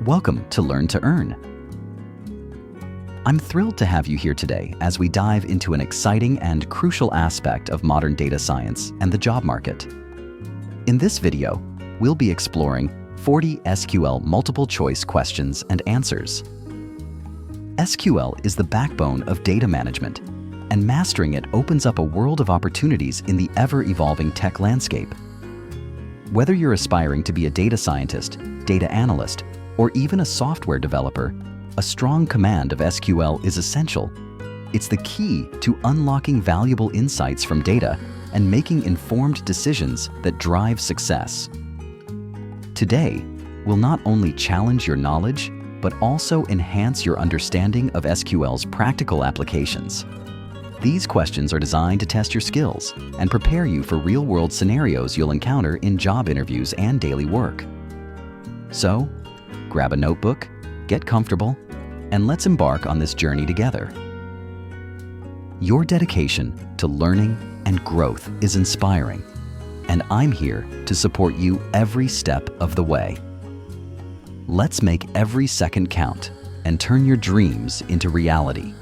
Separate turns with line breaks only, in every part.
Welcome to Learn to Earn. I'm thrilled to have you here today as we dive into an exciting and crucial aspect of modern data science and the job market. In this video, we'll be exploring 40 SQL multiple choice questions and answers. SQL is the backbone of data management, and mastering it opens up a world of opportunities in the ever-evolving tech landscape. Whether you're aspiring to be a data scientist, data analyst, or even a software developer, a strong command of SQL is essential. It's the key to unlocking valuable insights from data and making informed decisions that drive success. Today, we'll not only challenge your knowledge, but also enhance your understanding of SQL's practical applications. These questions are designed to test your skills and prepare you for real-world scenarios you'll encounter in job interviews and daily work. So, grab a notebook, get comfortable, and let's embark on this journey together. Your dedication to learning and growth is inspiring, and I'm here to support you every step of the way. Let's make every second count and turn your dreams into reality.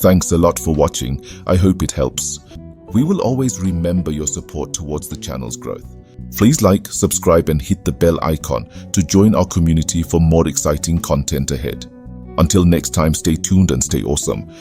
Thanks a lot for watching. I hope it helps. We will always remember your support towards the channel's growth. Please like, subscribe, and hit the bell icon to join our community for more exciting content ahead. Until next time, stay tuned and stay awesome.